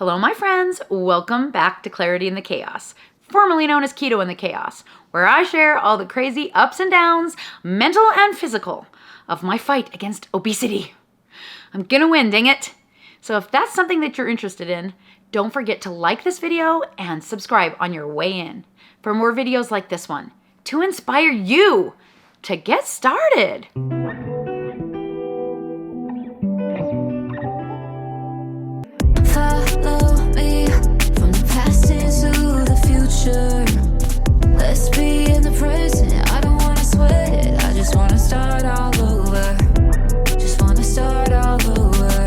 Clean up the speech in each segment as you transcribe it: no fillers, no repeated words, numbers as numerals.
Hello, my friends. Welcome back to Clarity in the Chaos, formerly known as Keto in the Chaos, where I share all the crazy ups and downs, mental and physical, of my fight against obesity. I'm gonna win, dang it. So if that's something that you're interested in, don't forget to like this video and subscribe on your way in for more videos like this one to inspire you to get started. Let's be in the present. I don't wanna sweat it. I just wanna start all over. Just wanna start all over.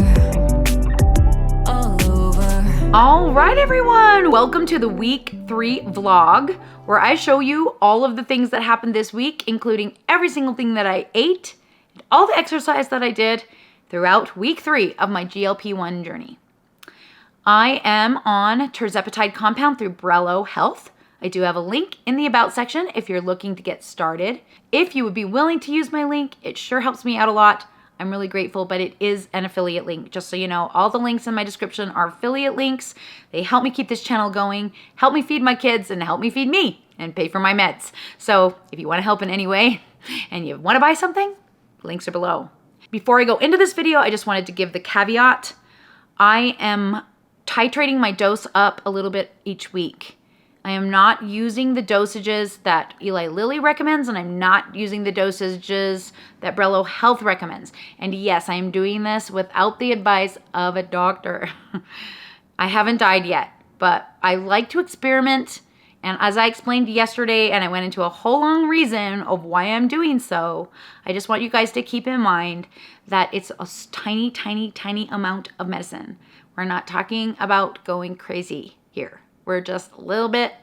All over. All right, everyone. Welcome to the week 3 vlog, where I show you all of the things that happened this week, including every single thing that I ate, and all the exercise that I did throughout week 3 of my GLP-1 journey. I am on Terzepatide compound through Brello Health. I do have a link in the About section if you're looking to get started. If you would be willing to use my link, it sure helps me out a lot. I'm really grateful, but it is an affiliate link. Just so you know, all the links in my description are affiliate links. They help me keep this channel going, help me feed my kids, and help me feed me and pay for my meds. So if you want to help in any way and you want to buy something, links are below. Before I go into this video, I just wanted to give the caveat. I am titrating my dose up a little bit each week. I am not using the dosages that Eli Lilly recommends, and I'm not using the dosages that Brello Health recommends. And yes, I am doing this without the advice of a doctor. I haven't died yet, but I like to experiment. And as I explained yesterday, and I went into a whole long reason of why I'm doing so, I just want you guys to keep in mind that it's a tiny, tiny, tiny amount of medicine. We're not talking about going crazy here. We're just a little bit,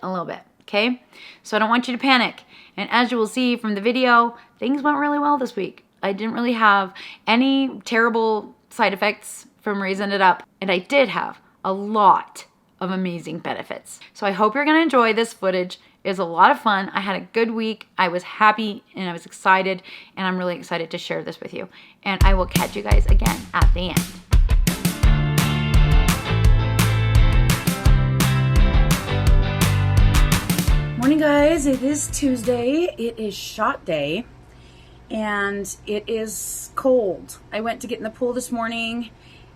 okay? So I don't want you to panic. And as you will see from the video, things went really well this week. I didn't really have any terrible side effects from raising it up. And I did have a lot of amazing benefits. So I hope you're gonna enjoy this footage. It was a lot of fun. I had a good week. I was happy and I was excited. And I'm really excited to share this with you. And I will catch you guys again at the end. Morning, guys. It is Tuesday. It is shot day and it is cold. I went to get in the pool this morning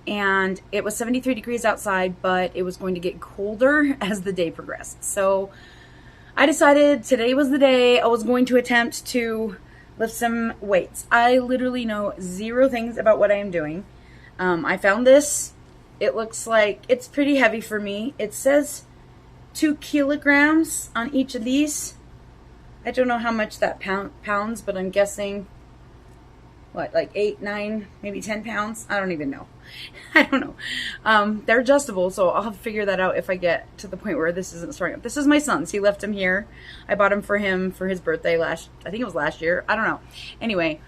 and it was 73 degrees outside, but it was going to get colder as the day progressed. So I decided today was the day I was going to attempt to lift some weights. I literally know zero things about what I am doing. I found this. It looks like it's pretty heavy for me. It says 2 kilograms on each of these. I don't know how much that pounds, but I'm guessing, what, like 8, 9, maybe 10 pounds? I don't even know. I don't know. They're adjustable, so I'll have to figure that out if I get to the point where this isn't starting up. This is my son's. He left him here. I bought him for his birthday I think it was last year. I don't know. Anyway,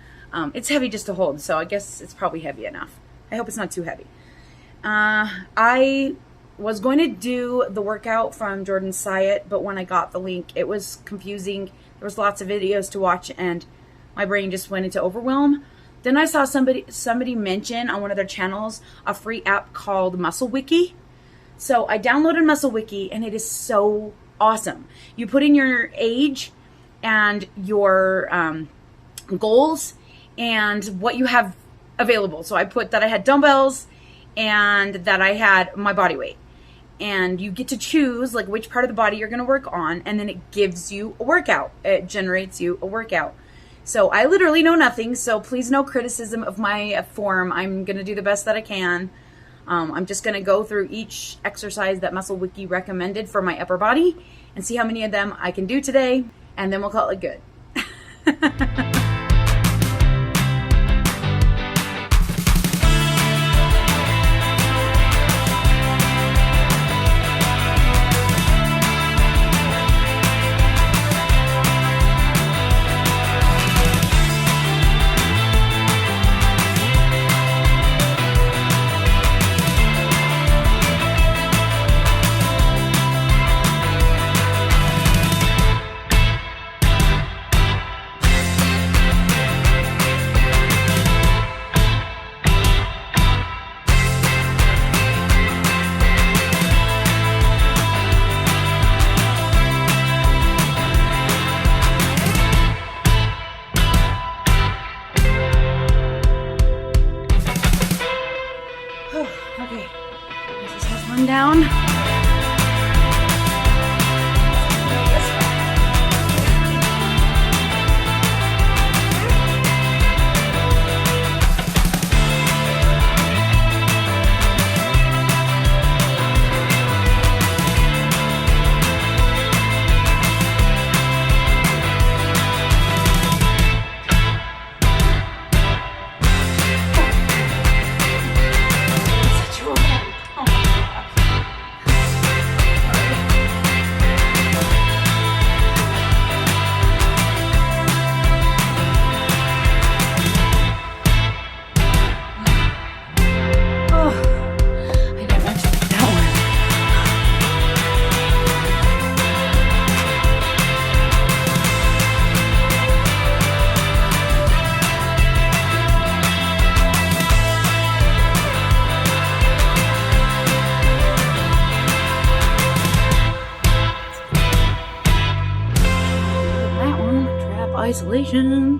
it's heavy just to hold, so I guess it's probably heavy enough. I hope it's not too heavy. I was going to do the workout from Jordan Syatt, but when I got the link, it was confusing. There was lots of videos to watch, and my brain just went into overwhelm. Then I saw somebody mention on one of their channels a free app called Muscle Wiki. So I downloaded Muscle Wiki, and it is so awesome. You put in your age and your goals and what you have available. So I put that I had dumbbells and that I had my body weight. And you get to choose like which part of the body you're going to work on, and then it gives you a workout. It generates you a workout. So I literally know nothing, so please no criticism of my form. I'm going to do the best that I can. I'm just going to go through each exercise that Muscle Wiki recommended for my upper body and see how many of them I can do today, and then we'll call it good. This has one down. Isolation.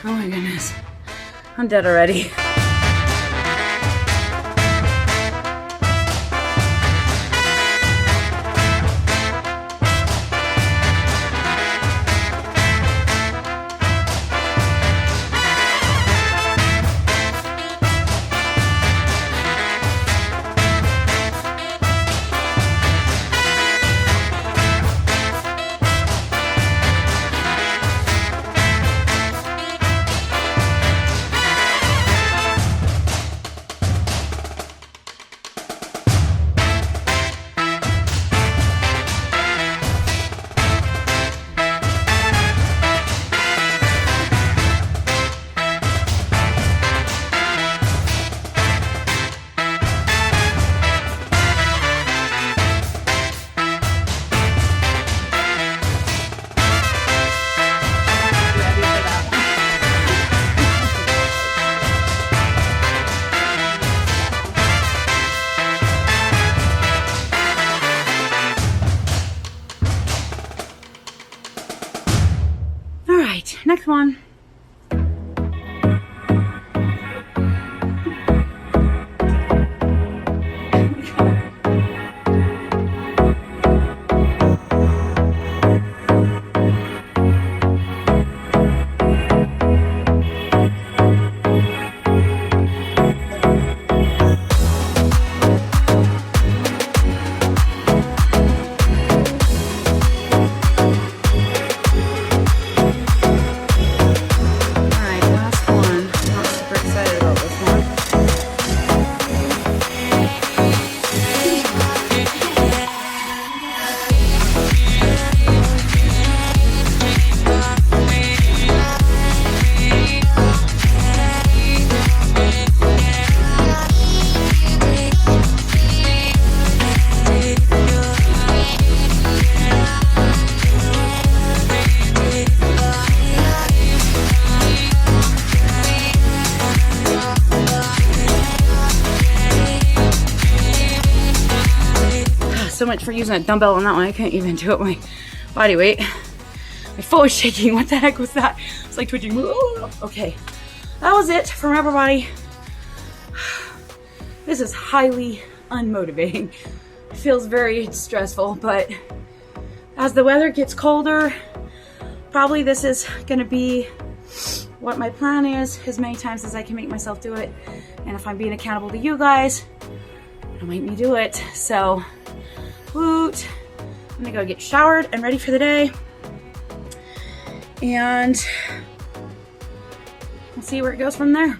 Oh my goodness, I'm dead already. Next one. So much for using a dumbbell on that one. I couldn't even do it with my body weight. My phone was shaking. What the heck was that? It's like twitching. Okay, that was it from upper body. This is highly unmotivating. It feels very stressful, but as the weather gets colder, probably this is gonna be what my plan is, as many times as I can make myself do it. And if I'm being accountable to you guys, it'll make me do it. So, woot. I'm gonna go get showered and ready for the day. And we'll see where it goes from there.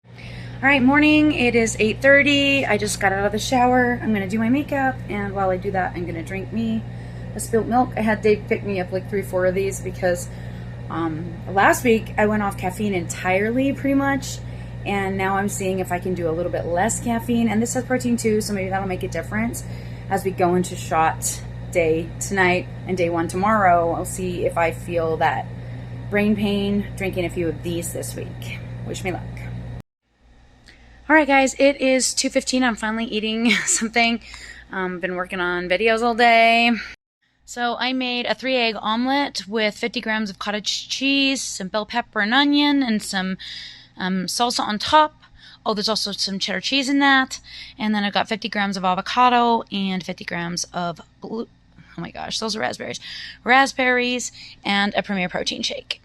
All right, morning, it is 8:30. I just got out of the shower. I'm gonna do my makeup, and while I do that, I'm gonna drink me a spilt milk. I had Dave pick me up like 3-4 of these because last week I went off caffeine entirely pretty much, And now I'm seeing if I can do a little bit less caffeine. And this has protein too, so maybe that'll make a difference as we go into shot day tonight and day 1 tomorrow. I'll see if I feel that brain pain drinking a few of these this week. Wish me luck. All right, guys, it is 2:15. I'm finally eating something. Been working on videos all day. So I made a 3-egg omelet with 50 grams of cottage cheese, some bell pepper and onion, and some salsa on top. Oh, there's also some cheddar cheese in that. And then I've got 50 grams of avocado and 50 grams of oh my gosh, those are raspberries. Raspberries and a Premier protein shake.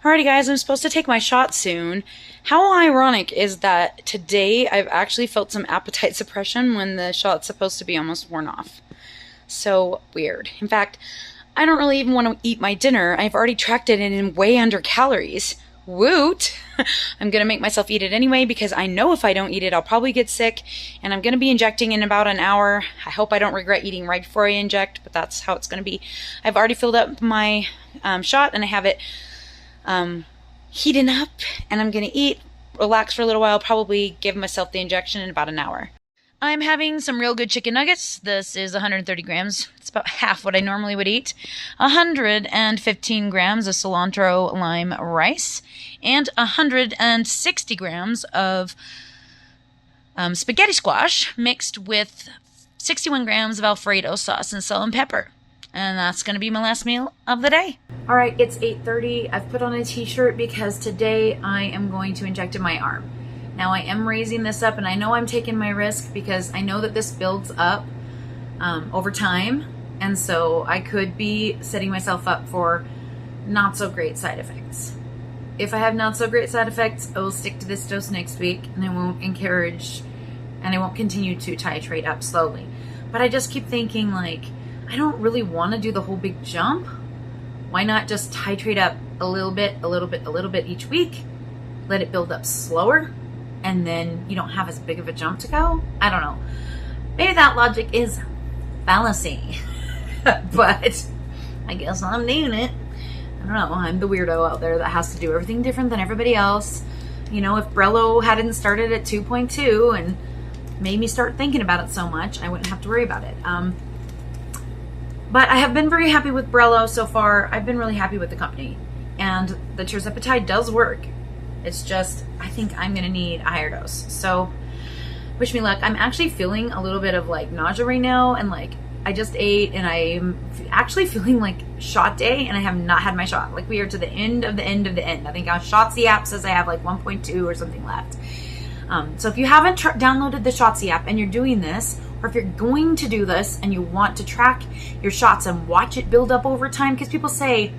Alrighty guys, I'm supposed to take my shot soon. How ironic is that today I've actually felt some appetite suppression when the shot's supposed to be almost worn off. So weird. In fact, I don't really even want to eat my dinner. I've already tracked it in way under calories. Woot! I'm going to make myself eat it anyway because I know if I don't eat it, I'll probably get sick, and I'm going to be injecting in about an hour. I hope I don't regret eating right before I inject, but that's how it's going to be. I've already filled up my shot, and I have it heating up, and I'm going to eat, relax for a little while, probably give myself the injection in about an hour. I'm having some real good chicken nuggets. This is 130 grams. It's about half what I normally would eat. 115 grams of cilantro lime rice. And 160 grams of spaghetti squash mixed with 61 grams of Alfredo sauce and salt and pepper. And that's going to be my last meal of the day. All right, it's 8:30. I've put on a t-shirt because today I am going to inject in my arm. Now I am raising this up, and I know I'm taking my risk because I know that this builds up over time, and so I could be setting myself up for not so great side effects. If I have not so great side effects, I will stick to this dose next week, and I won't encourage, and I won't continue to titrate up slowly. But I just keep thinking, like, I don't really want to do the whole big jump. Why not just titrate up a little bit, a little bit, a little bit each week, let it build up slower, and then you don't have as big of a jump to go? I don't know. Maybe that logic is fallacy, but I guess I'm doing it. I don't know. I'm the weirdo out there that has to do everything different than everybody else. You know, if Brello hadn't started at 2.2 and made me start thinking about it so much, I wouldn't have to worry about it. But I have been very happy with Brello so far. I've been really happy with the company. And the Terzepatide does work. It's just, I think I'm going to need a higher dose. So, wish me luck. I'm actually feeling a little bit of like nausea right now. And like, I just ate and I'm actually feeling like shot day. And I have not had my shot. Like, we are to the end of the end of the end. I think our Shotzi app says I have like 1.2 or something left. So if you haven't downloaded the Shotzi app and you're doing this, or if you're going to do this and you want to track your shots and watch it build up over time, because people say,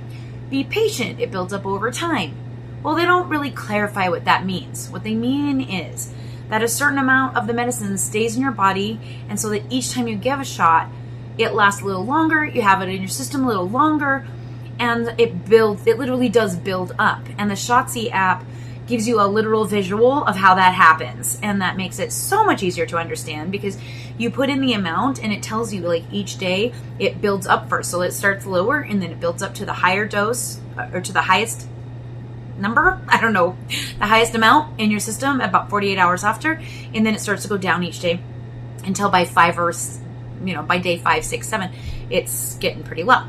be patient, it builds up over time. Well, they don't really clarify what that means. What they mean is that a certain amount of the medicine stays in your body, and so that each time you give a shot, it lasts a little longer, you have it in your system a little longer, and it literally does build up. And the Shotzi app gives you a literal visual of how that happens, and that makes it so much easier to understand, because you put in the amount and it tells you like each day it builds up first. So it starts lower and then it builds up to the higher dose, or to the highest number, I don't know, the highest amount in your system about 48 hours after, and then it starts to go down each day until by by day 5, 6, 7, it's getting pretty low.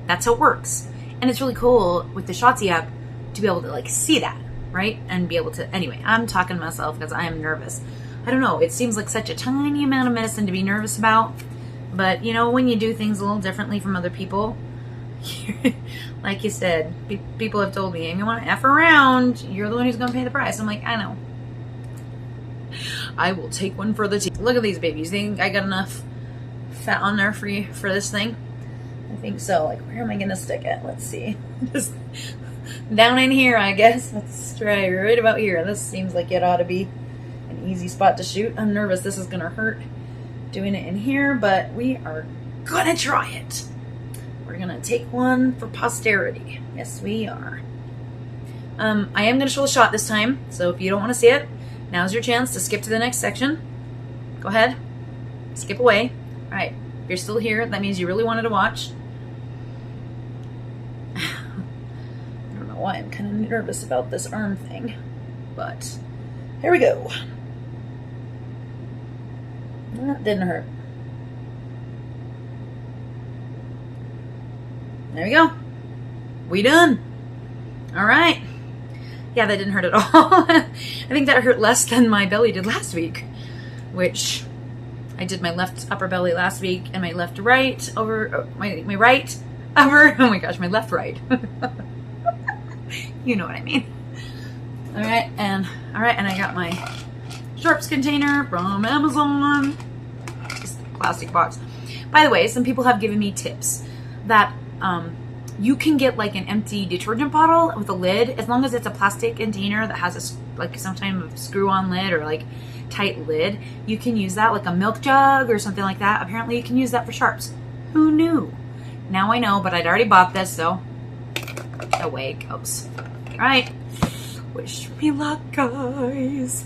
That's how it works. And it's really cool with the Shotzi app to be able to like see that, right? And be able to, anyway, I'm talking to myself because I am nervous. I don't know, it seems like such a tiny amount of medicine to be nervous about, but when you do things a little differently from other people, like you said, people have told me, if you want to F around, you're the one who's going to pay the price. I'm like, I know. I will take one for the team. Look at these babies. Think I got enough fat on there for this thing? I think so. Like, where am I going to stick it? Let's see. Just down in here, I guess. Let's try right about here. This seems like it ought to be an easy spot to shoot. I'm nervous this is going to hurt doing it in here, but we are going to try it. We're going to take one for posterity. Yes, we are. I am going to show a shot this time, so if you don't want to see it, now's your chance to skip to the next section. Go ahead. Skip away. All right. If you're still here, that means you really wanted to watch. I don't know why I'm kind of nervous about this arm thing, but here we go. That didn't hurt. There we go. We done. All right. Yeah, that didn't hurt at all. I think that hurt less than my belly did last week, which I did my left upper belly last week and my left right over, my right upper, oh my gosh, my left right. You know what I mean. All right, and I got my sharps container from Amazon. Just a plastic box. By the way, some people have given me tips that you can get like an empty detergent bottle with a lid, as long as it's a plastic container that has some kind of screw-on lid or like tight lid. You can use that, like a milk jug or something like that. Apparently you can use that for sharps. Who knew? Now I know, but I'd already bought this, so away it goes. All right. Wish me luck, guys.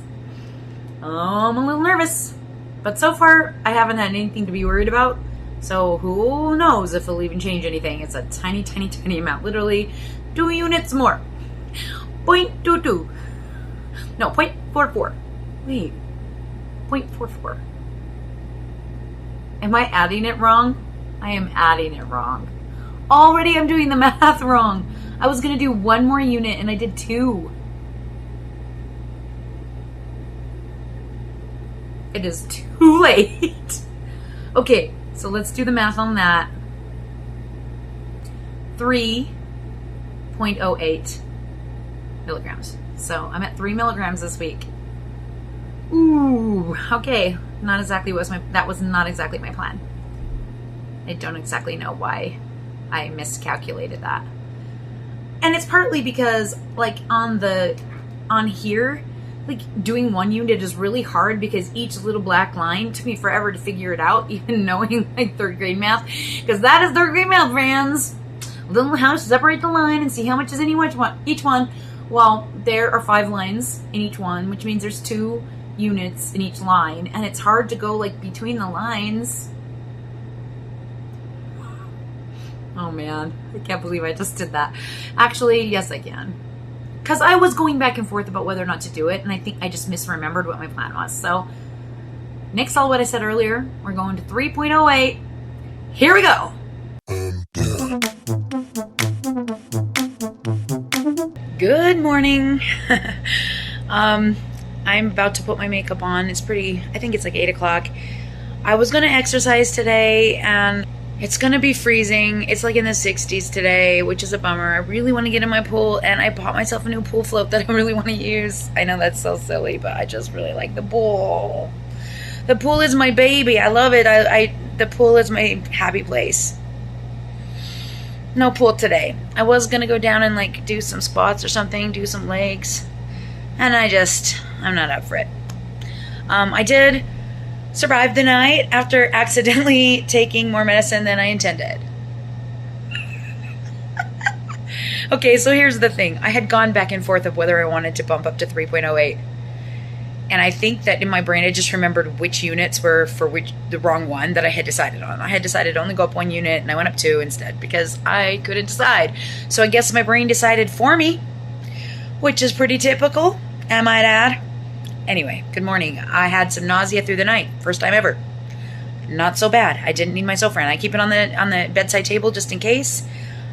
I'm a little nervous, but so far I haven't had anything to be worried about. So who knows if it'll even change anything. It's a tiny, tiny, tiny amount. Literally 2 units more. 0.22. No, 0.44. Wait. 0.44. Am I adding it wrong? I am adding it wrong. Already I'm doing the math wrong. I was going to do 1 more unit and I did 2. It is too late. Okay. So let's do the math on that. 3.08 milligrams. So I'm at 3 milligrams this week. Ooh, okay. That was not exactly my plan. I don't exactly know why I miscalculated that. And it's partly because like on here, like doing 1 unit is really hard because each little black line took me forever to figure it out, even knowing like 3rd grade math, because that is 3rd grade math, friends. Learn how to separate the line and see how much is in each one. Well, there are 5 lines in each one, which means there's 2 units in each line, and it's hard to go like between the lines. Oh man, I can't believe I just did that. Actually, yes I can. Because I was going back and forth about whether or not to do it, and I think I just misremembered what my plan was. So, nix all what I said earlier. We're going to 3.08. Here we go. Good morning. I'm about to put my makeup on. I think it's like 8 o'clock. I was going to exercise today, and it's going to be freezing. It's like in the 60s today, which is a bummer. I really want to get in my pool, and I bought myself a new pool float that I really want to use. I know that's so silly, but I just really like the pool. The pool is my baby. I love it. The pool is my happy place. No pool today. I was gonna go down and like do some squats or something, do some legs, and I'm not up for it. I did survive the night after accidentally taking more medicine than I intended. Okay, so here's the thing. I had gone back and forth of whether I wanted to bump up to 3.08. And I think that in my brain, I just remembered which units were for the wrong one that I had decided on. I had decided to only go up 1 unit, and I went up 2 instead because I couldn't decide. So I guess my brain decided for me, which is pretty typical, I might add. Anyway, good morning. I had some nausea through the night. First time ever. Not so bad. I didn't need my Zofran. I keep it on the bedside table just in case.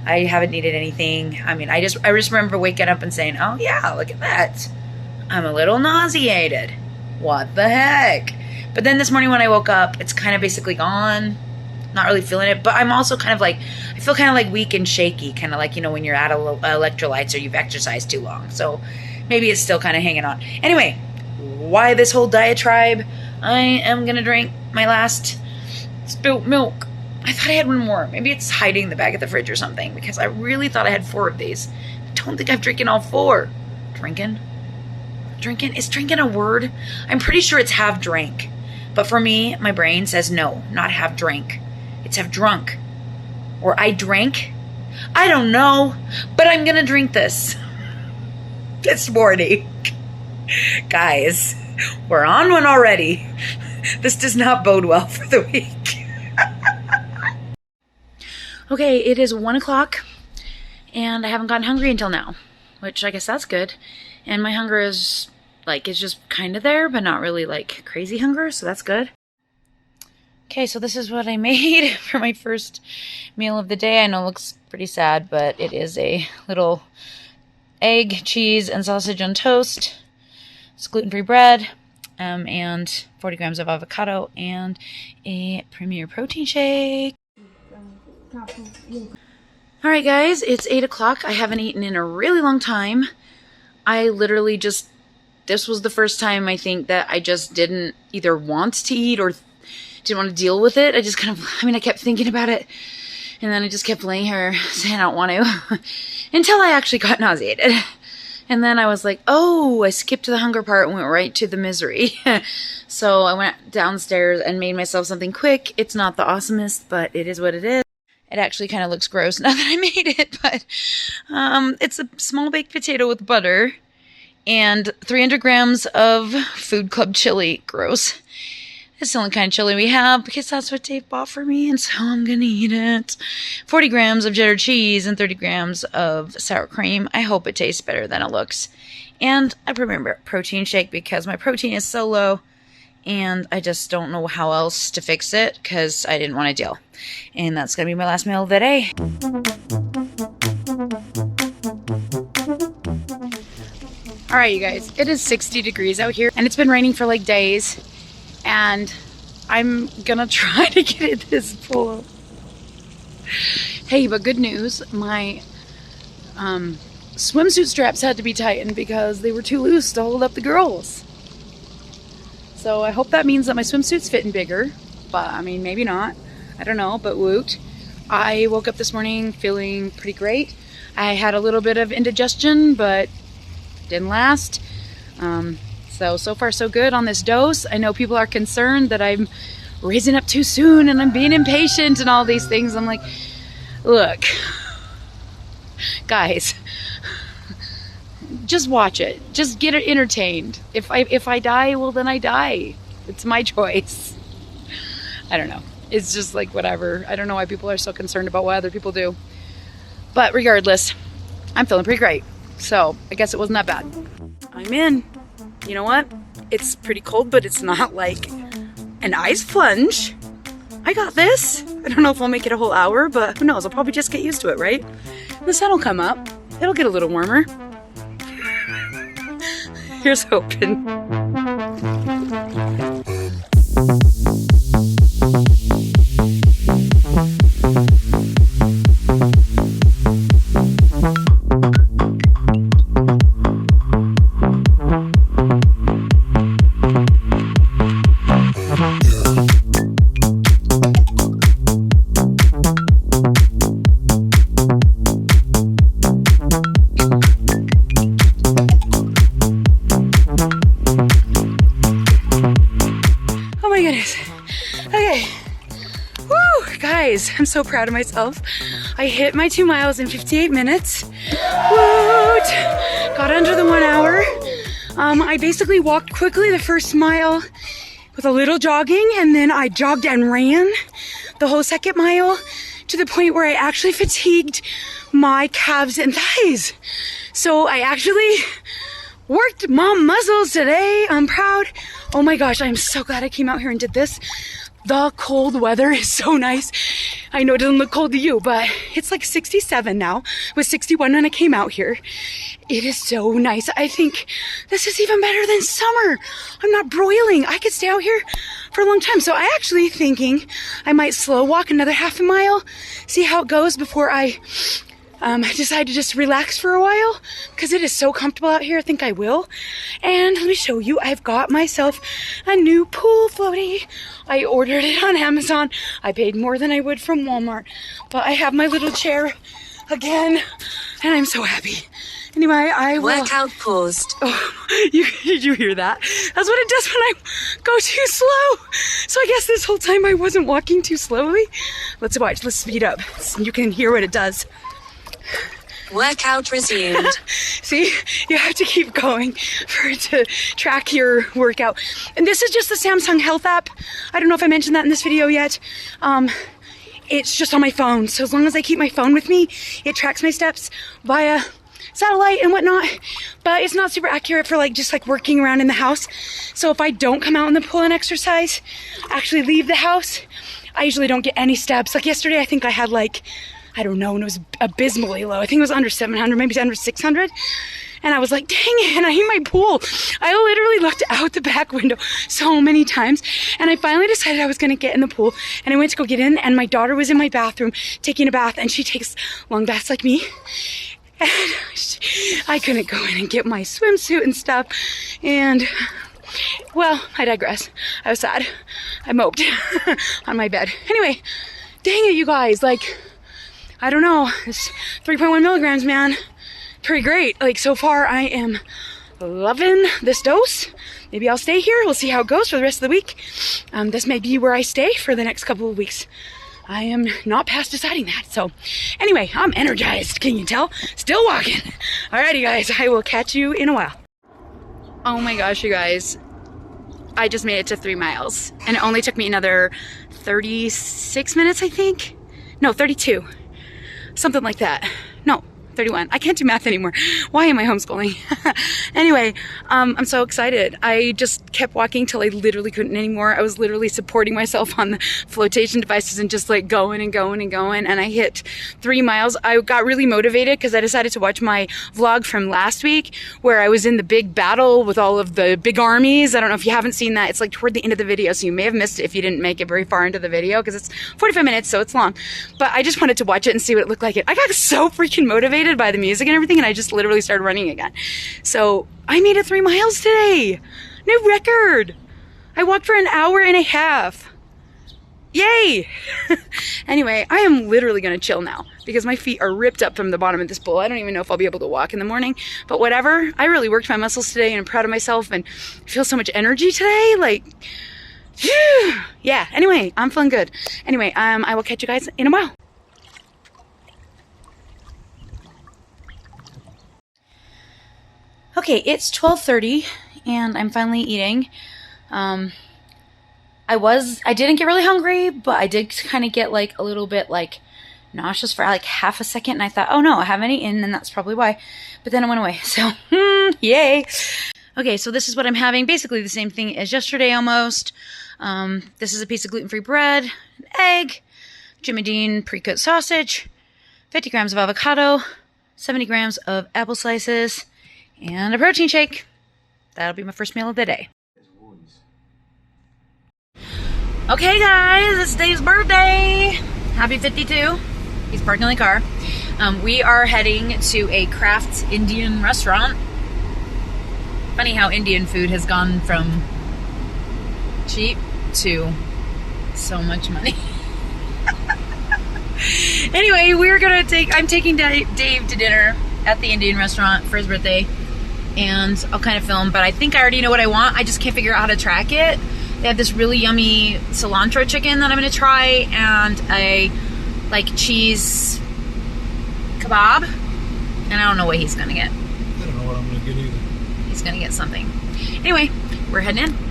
I haven't needed anything. I mean, I just remember waking up and saying, oh yeah, look at that. I'm a little nauseated. What the heck? But then this morning when I woke up, it's kind of basically gone. Not really feeling it. But I'm also kind of like, I feel kind of like weak and shaky. Kind of like, you know, when you're out of electrolytes or you've exercised too long. So maybe it's still kind of hanging on. Anyway, why this whole diatribe? I am going to drink my last spilt milk. I thought I had one more. Maybe it's hiding in the back of the fridge or something. Because I really thought I had 4 of these. I don't think I've drinking all 4. Drinking? Is drinking a word? I'm pretty sure it's have drank. But for me, my brain says no, not have drank. It's have drunk. Or I drank. I don't know. But I'm going to drink this. This morning. Guys, we're on one already. This does not bode well for the week. Okay, it is 1 o'clock. And I haven't gotten hungry until now. Which I guess that's good. And my hunger is, like, it's just kind of there, but not really, like, crazy hunger, so that's good. Okay, so this is what I made for my first meal of the day. I know it looks pretty sad, but it is a little egg, cheese, and sausage on toast. It's gluten-free bread, and 40 grams of avocado, and a Premier protein shake. Alright guys, it's 8 o'clock. I haven't eaten in a really long time. I literally this was the first time I think that I just didn't either want to eat or didn't want to deal with it. I kept thinking about it, and then I just kept laying here saying I don't want to until I actually got nauseated. And then I was like, oh, I skipped the hunger part and went right to the misery. So I went downstairs and made myself something quick. It's not the awesomest, but it is what it is. It actually kind of looks gross now that I made it, but it's a small baked potato with butter and 300 grams of Food Club chili. Gross. It's the only kind of chili we have because that's what Dave bought for me, and so I'm going to eat it. 40 grams of cheddar cheese and 30 grams of sour cream. I hope it tastes better than it looks. And I remember protein shake because my protein is so low. And I just don't know how else to fix it because I didn't want to deal. And that's going to be my last meal of the day. Alright you guys, it is 60 degrees out here and it's been raining for like days. And I'm going to try to get in this pool. Hey, but good news, my swimsuit straps had to be tightened because they were too loose to hold up the girls. So I hope that means that my swimsuit's fitting bigger, but I mean, maybe not. I don't know, but woot. I woke up this morning feeling pretty great. I had a little bit of indigestion, but didn't last. So far so good on this dose. I know people are concerned that I'm raising up too soon and I'm being impatient and all these things. I'm like, look, guys, just watch it. Just get it entertained. If I die, well then I die. It's my choice. I don't know. It's just like whatever. I don't know why people are so concerned about what other people do. But regardless, I'm feeling pretty great. So I guess it wasn't that bad. I'm in. You know what? It's pretty cold, but it's not like an ice plunge. I got this. I don't know if I'll make it a whole hour, but who knows? I'll probably just get used to it, right? The sun will come up. It'll get a little warmer. Here's hoping. I'm so proud of myself. I hit my 2 miles in 58 minutes. Woot! Got under the 1 hour. I basically walked quickly the first mile with a little jogging, and then I jogged and ran the whole second mile to the point where I actually fatigued my calves and thighs. So I actually worked my muscles today. I'm proud. Oh my gosh, I'm so glad I came out here and did this. The cold weather is so nice. I know it doesn't look cold to you, but it's like 67 now. It was 61 when I came out here. It is so nice. I think this is even better than summer. I'm not broiling. I could stay out here for a long time. So I actually thinking I might slow walk another half a mile, see how it goes before I decide to just relax for a while, because it is so comfortable out here. I think I will. And let me show you, I've got myself a new pool floaty. I ordered it on Amazon. I paid more than I would from Walmart, but I have my little chair again, and I'm so happy. Anyway, I will... Workout paused. Oh, did you hear that? That's what it does when I go too slow. So I guess this whole time I wasn't walking too slowly. Let's watch. Let's speed up. You can hear what it does. Workout resumed. See, you have to keep going for it to track your workout. And this is just the Samsung Health app. I don't know if I mentioned that in this video yet. It's just on my phone. So as long as I keep my phone with me, it tracks my steps via satellite and whatnot. But it's not super accurate for just working around in the house. So if I don't come out in the pool and exercise, actually leave the house, I usually don't get any steps. Like yesterday, I think I had I don't know, and it was abysmally low. I think it was under 700, maybe under 600. And I was like, dang it, and I hate my pool. I literally looked out the back window so many times. And I finally decided I was going to get in the pool. And I went to go get in, and my daughter was in my bathroom taking a bath. And she takes long baths like me. And I couldn't go in and get my swimsuit and stuff. And, well, I digress. I was sad. I moped on my bed. Anyway, dang it, you guys. I don't know, it's 3.1 milligrams, man. Pretty great. So far I am loving this dose. Maybe I'll stay here. We'll see how it goes for the rest of the week. This may be where I stay for the next couple of weeks. I am not past deciding that. So anyway, I'm energized. Can you tell? Still walking. Alrighty, guys. I will catch you in a while. Oh my gosh, you guys. I just made it to 3 miles. And it only took me another 36 minutes, I think. No, 32. Something like that. No, 31. I can't do math anymore. Why am I homeschooling? Anyway, I'm so excited. I just kept walking till I literally couldn't anymore. I was literally supporting myself on the flotation devices and just going and going and going. And I hit 3 miles. I got really motivated because I decided to watch my vlog from last week where I was in the big battle with all of the big armies. I don't know if you haven't seen that. It's toward the end of the video, so you may have missed it if you didn't make it very far into the video because it's 45 minutes, so it's long. But I just wanted to watch it and see what it looked like. I got so freaking motivated by the music and everything, and I just literally started running again. So I made it 3 miles today. New record. I walked for an hour and a half. Yay! Anyway, I am literally gonna chill now because my feet are ripped up from the bottom of this bowl. I don't even know if I'll be able to walk in the morning, but whatever. I really worked my muscles today and I'm proud of myself and feel so much energy today. Yeah, anyway, I'm feeling good. Anyway, I will catch you guys in a while. Okay, it's 12:30 and I'm finally eating. I didn't get really hungry, but I did kind of get a little bit nauseous for half a second, and I thought, oh no, I haven't eaten, and that's probably why. But then it went away, so yay. Okay, so this is what I'm having. Basically the same thing as yesterday almost. This is a piece of gluten-free bread, an egg, Jimmy Dean pre-cut sausage, 50 grams of avocado, 70 grams of apple slices, and a protein shake. That'll be my first meal of the day. Okay guys, it's Dave's birthday. Happy 52. He's parking in the car. We are heading to a craft Indian restaurant. Funny how Indian food has gone from cheap to so much money. Anyway, I'm taking Dave to dinner at the Indian restaurant for his birthday, and I'll kind of film, but I think I already know what I want. I just can't figure out how to track it. They have this really yummy cilantro chicken that I'm going to try, and a like cheese kebab, and I don't know what he's gonna get. I don't know what I'm gonna get either. He's gonna get something. Anyway, we're heading in.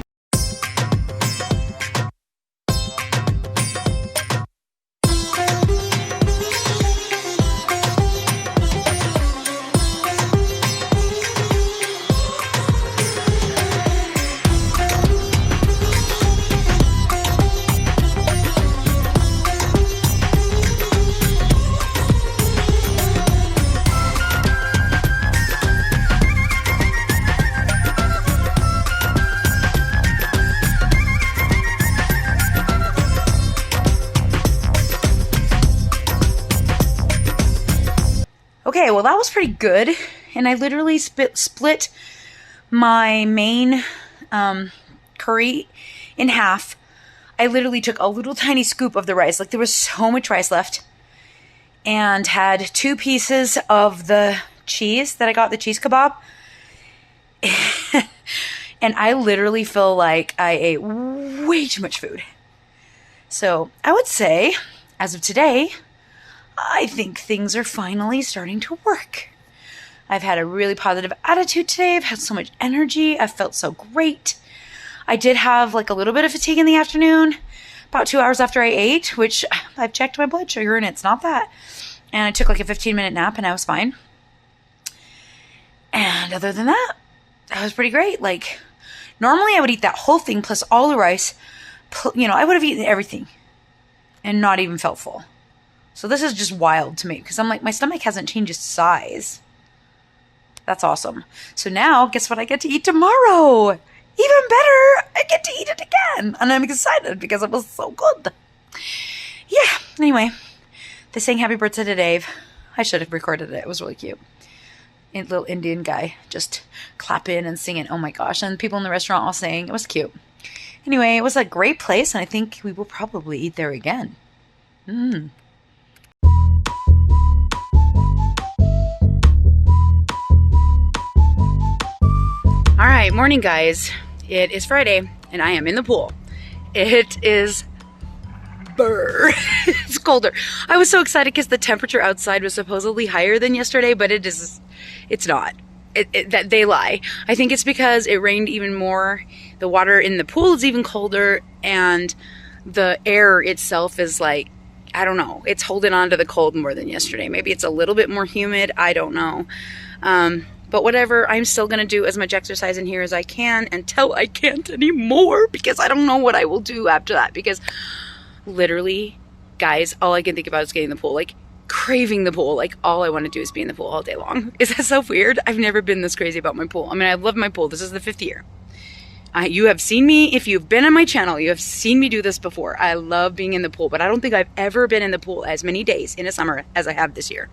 Okay, well that was pretty good, and I literally split my main curry in half. I literally took a little tiny scoop of the rice, like there was so much rice left, and had 2 pieces of the cheese that I got, the cheese kebab. And I literally feel like I ate way too much food. So I would say, as of today, I think things are finally starting to work. I've had a really positive attitude today. I've had so much energy. I felt so great. I did have like a little bit of fatigue in the afternoon, about 2 hours after I ate, which I've checked my blood sugar and it's not that. And I took like a 15-minute nap and I was fine. And other than that, that was pretty great. Like, normally I would eat that whole thing plus all the rice. You know, I would have eaten everything and not even felt full. So this is just wild to me because I'm like, my stomach hasn't changed its size. That's awesome. So now, guess what I get to eat tomorrow? Even better, I get to eat it again. And I'm excited because it was so good. Yeah, anyway, they sang happy birthday to Dave. I should have recorded it. It was really cute. A little Indian guy just clapping and singing. Oh my gosh. And people in the restaurant all saying it was cute. Anyway, it was a great place, and I think we will probably eat there again. All right, morning guys. It is Friday and I am in the pool. It is it's colder. I was so excited because the temperature outside was supposedly higher than yesterday, but it's not. That they lie. I think it's because it rained even more. The water in the pool is even colder, and the air itself is like, I don't know, it's holding on to the cold more than yesterday. Maybe it's a little bit more humid. I don't know. But whatever, I'm still going to do as much exercise in here as I can until I can't anymore, because I don't know what I will do after that. Because literally, guys, all I can think about is getting in the pool, like craving the pool. Like all I want to do is be in the pool all day long. Is that so weird? I've never been this crazy about my pool. I mean, I love my pool. This is the 5th year. You have seen me, if you've been on my channel, you have seen me do this before. I love being in the pool, but I don't think I've ever been in the pool as many days in a summer as I have this year.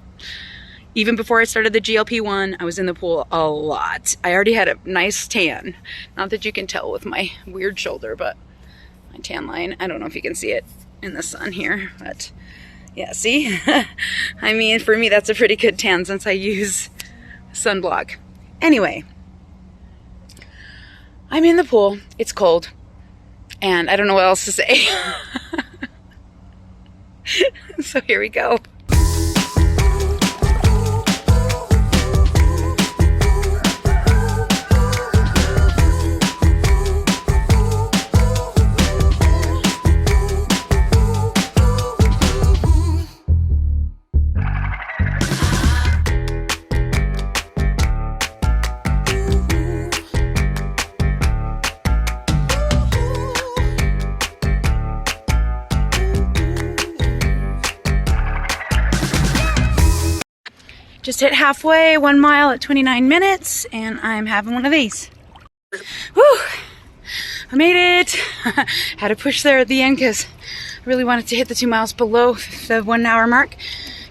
Even before I started the GLP-1, I was in the pool a lot. I already had a nice tan. Not that you can tell with my weird shoulder, but my tan line. I don't know if you can see it in the sun here, but yeah, see? I mean, for me, that's a pretty good tan since I use sunblock. Anyway, I'm in the pool. It's cold, and I don't know what else to say. So here we go. Just hit halfway, 1 mile at 29 minutes, and I'm having one of these. Woo! I made it! Had to push there at the end because I really wanted to hit the 2 miles below the 1 hour mark.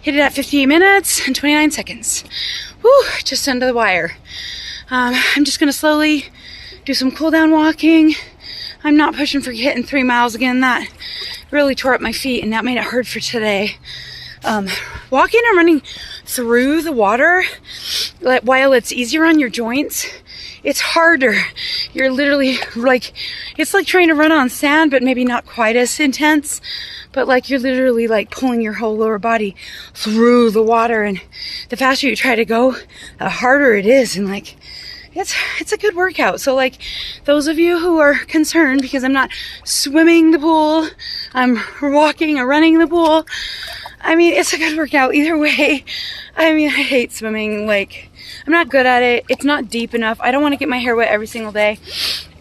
Hit it at 58 minutes and 29 seconds. Woo! Just under the wire. I'm just gonna slowly do some cool down walking. I'm not pushing for hitting 3 miles again. That really tore up my feet, and that made it hard for today. Walking and running through the water, while it's easier on your joints, it's harder. You're literally like, it's like trying to run on sand, but maybe not quite as intense. but like you're literally like pulling your whole lower body through the water, and the faster you try to go, the harder it is. And like it's a good workout. So like those of you who are concerned because I'm not swimming the pool, I'm walking or running the pool, I mean, it's a good workout either way. I mean, I hate swimming. Like, I'm not good at it. It's not deep enough. I don't want to get my hair wet every single day.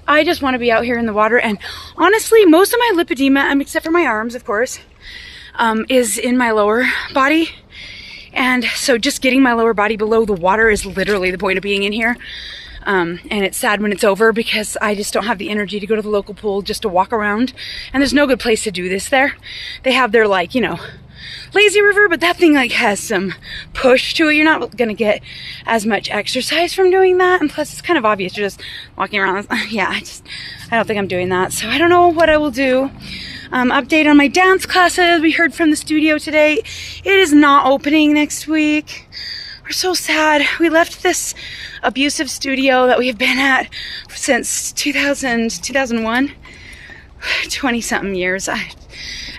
I just want to be out here in the water. And honestly, most of my lipedema, except for my arms, of course, is in my lower body. And so just getting my lower body below the water is literally the point of being in here. And it's sad when it's over because I just don't have the energy to go to the local pool just to walk around. And there's no good place to do this there. They have their, like, you know, lazy river, but that thing like has some push to it. You're not gonna get as much exercise from doing that, and plus it's kind of obvious you're just walking around. Yeah, I don't think I'm doing that, so I don't know what I will do. Update on my dance classes. We heard from the studio today, it is not opening next week. We're so sad. We left this abusive studio that we've been at since 2001, 20 something years.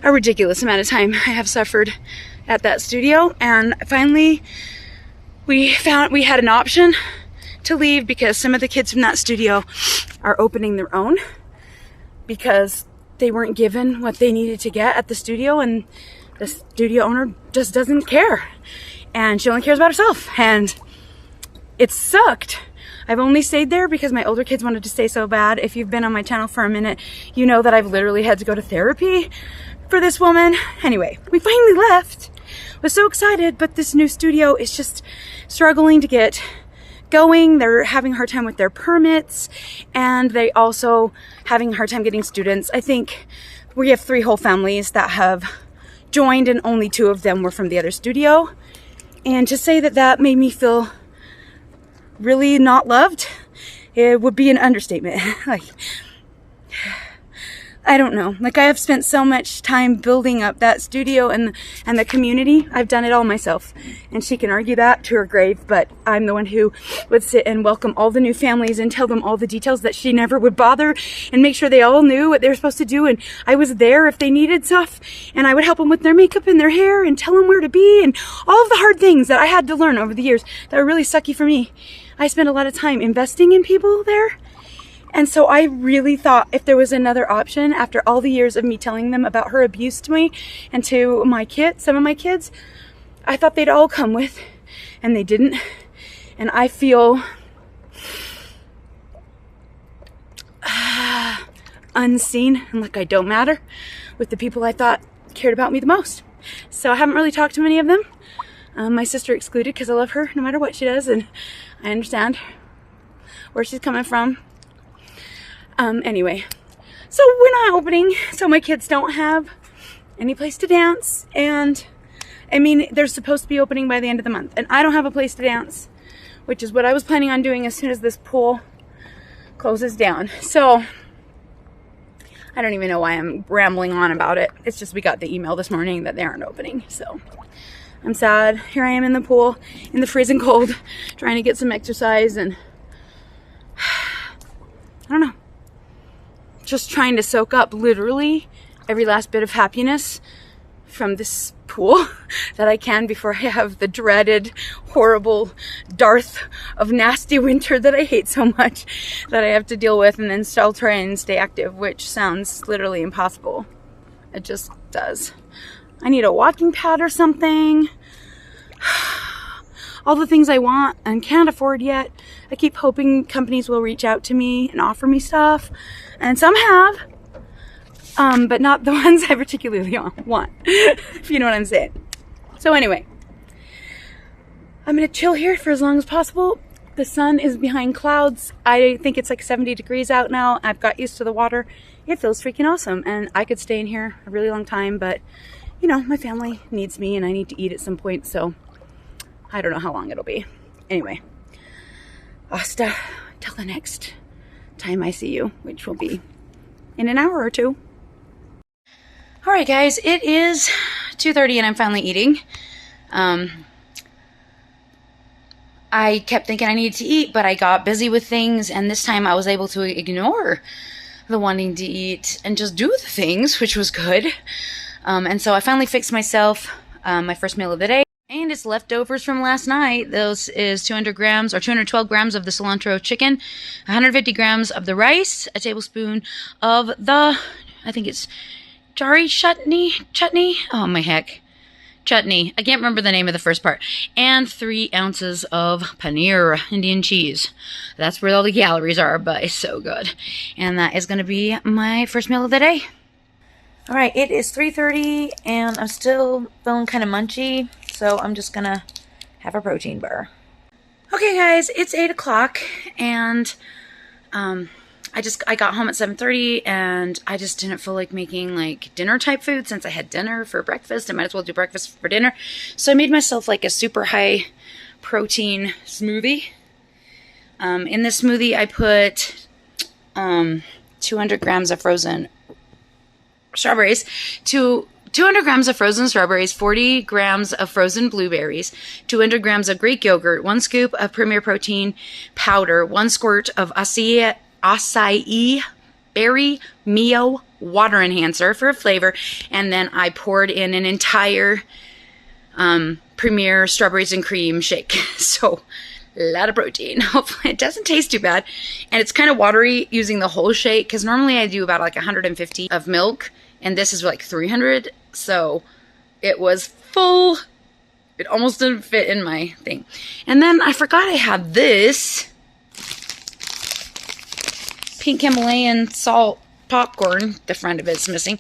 A ridiculous amount of time I have suffered at that studio, and finally we found we had an option to leave because some of the kids from that studio are opening their own because they weren't given what they needed to get at the studio, and the studio owner just doesn't care, and she only cares about herself, and it sucked. I've only stayed there because my older kids wanted to stay so bad. If you've been on my channel for a minute, you know that I've literally had to go to therapy for this woman. Anyway, we finally left. Was so excited, but this new studio is just struggling to get going. They're having a hard time with their permits, and they also having a hard time getting students. I think we have 3 whole families that have joined, and only 2 of them were from the other studio. And to say that that made me feel really not loved, it would be an understatement. Like, I don't know. Like, I have spent so much time building up that studio and the community. I've done it all myself. And she can argue that to her grave, but I'm the one who would sit and welcome all the new families and tell them all the details that she never would bother, and make sure they all knew what they were supposed to do. And I was there if they needed stuff, and I would help them with their makeup and their hair and tell them where to be, and all of the hard things that I had to learn over the years that were really sucky for me. I spent a lot of time investing in people there. And so I really thought if there was another option after all the years of me telling them about her abuse to me and to my kids, some of my kids, I thought they'd all come with, and they didn't. And I feel unseen and like I don't matter with the people I thought cared about me the most. So I haven't really talked to many of them. My sister excluded because I love her no matter what she does, and I understand where she's coming from. Anyway, so we're not opening, so my kids don't have any place to dance, and I mean, they're supposed to be opening by the end of the month, and I don't have a place to dance, which is what I was planning on doing as soon as this pool closes down. So I don't even know why I'm rambling on about it. It's just we got the email this morning that they aren't opening, so I'm sad. Here I am in the pool in the freezing cold trying to get some exercise, and I don't know, just trying to soak up literally every last bit of happiness from this pool that I can before I have the dreaded, horrible dearth of nasty winter that I hate so much that I have to deal with, and then still try and stay active, which sounds literally impossible. It just does. I need a walking pad or something. All the things I want and can't afford yet. I keep hoping companies will reach out to me and offer me stuff, and some have, but not the ones I particularly want, if you know what I'm saying. So anyway, I'm gonna chill here for as long as possible. The sun is behind clouds. I think it's like 70 degrees out now. I've got used to the water. It feels freaking awesome, and I could stay in here a really long time, but you know, my family needs me and I need to eat at some point, so I don't know how long it'll be. Anyway, hasta till the next time I see you, which will be in an hour or 2. All right, guys, it is 2:30 and I'm finally eating. I kept thinking I needed to eat, but I got busy with things, and this time I was able to ignore the wanting to eat and just do the things, which was good. And so I finally fixed myself my first meal of the day. And it's leftovers from last night. Those is 200 grams or 212 grams of the cilantro chicken, 150 grams of the rice, a tablespoon of the, I think it's jari chutney. Oh my heck. Chutney. I can't remember the name of the first part. And 3 ounces of paneer, Indian cheese. That's where all the calories are, but it's so good. And that is going to be my first meal of the day. All right, it is 3:30 and I'm still feeling kind of munchy, so I'm just going to have a protein bar. Okay, guys, it's 8 o'clock and I got home at 7:30 and I just didn't feel like making like dinner type food since I had dinner for breakfast. I might as well do breakfast for dinner. So I made myself like a super high protein smoothie. In this smoothie, I put 200 grams of frozen strawberries, 200 grams of frozen strawberries, 40 grams of frozen blueberries, 200 grams of Greek yogurt, 1 scoop of Premier Protein powder, 1 squirt of acai berry Mio water enhancer for flavor, and then I poured in an entire Premier strawberries and cream shake. So a lot of protein. Hopefully it doesn't taste too bad, and it's kind of watery using the whole shake because normally I do about like 150 of milk and this is like 300, so it was full. It almost didn't fit in my thing. And then I forgot I had this pink Himalayan salt popcorn, the front of it's missing,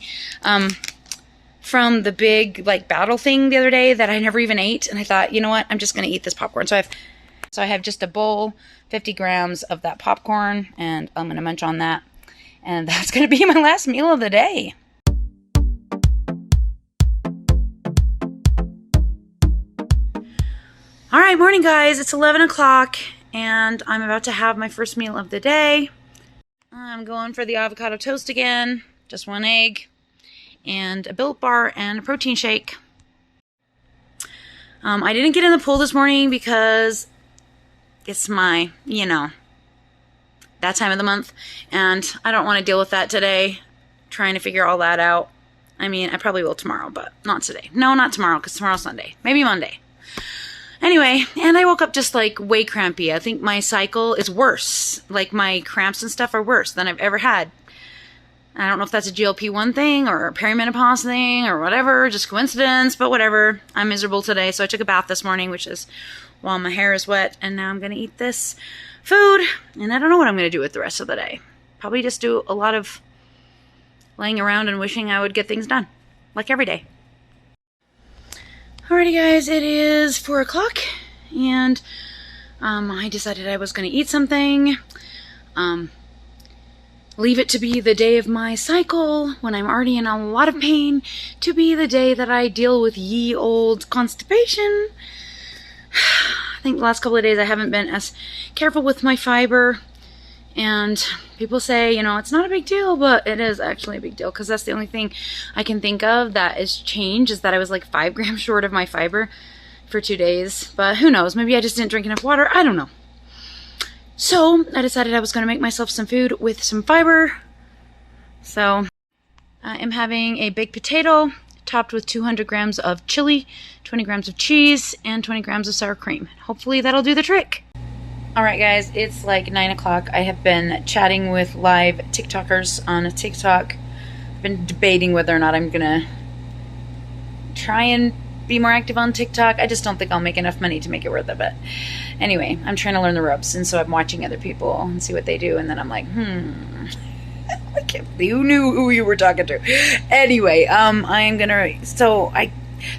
from the big like battle thing the other day that I never even ate. And I thought, you know what, I'm just going to eat this popcorn. So I have just a bowl, 50 grams of that popcorn, and I'm going to munch on that. And that's going to be my last meal of the day. All right, morning guys, it's 11 o'clock and I'm about to have my first meal of the day. I'm going for the avocado toast again, just 1 egg, and a Built Bar and a protein shake. I didn't get in the pool this morning because it's my, that time of the month, and I don't want to deal with that today, trying to figure all that out. I mean, I probably will tomorrow, but not today. No, not tomorrow, because tomorrow's Sunday. Maybe Monday. Anyway, and I woke up just like way crampy. I think my cycle is worse. Like my cramps and stuff are worse than I've ever had. I don't know if that's a GLP-1 thing or a perimenopause thing or whatever, just coincidence, but whatever. I'm miserable today, so I took a bath this morning, which is while my hair is wet, and now I'm going to eat this food, and I don't know what I'm going to do with the rest of the day. Probably just do a lot of laying around and wishing I would get things done, like every day. Alrighty guys, it is 4 o'clock, and I decided I was going to eat something, leave it to be the day of my cycle, when I'm already in a lot of pain, to be the day that I deal with ye old constipation. I think the last couple of days I haven't been as careful with my fiber, and people say, it's not a big deal, but it is actually a big deal, because that's the only thing I can think of that has changed, is that I was like 5 grams short of my fiber for 2 days, but who knows, maybe I just didn't drink enough water, I don't know. So I decided I was going to make myself some food with some fiber, so I am having a baked potato topped with 200 grams of chili, 20 grams of cheese, and 20 grams of sour cream. Hopefully that'll do the trick. Alright guys, it's like 9 o'clock. I have been chatting with live TikTokers on TikTok. I've been debating whether or not I'm gonna try and be more active on TikTok. I just don't think I'll make enough money to make it worth it, but anyway, I'm trying to learn the ropes, and so I'm watching other people and see what they do, and then I'm like, I can't believe you knew who you were talking to. Anyway, I'm gonna, so I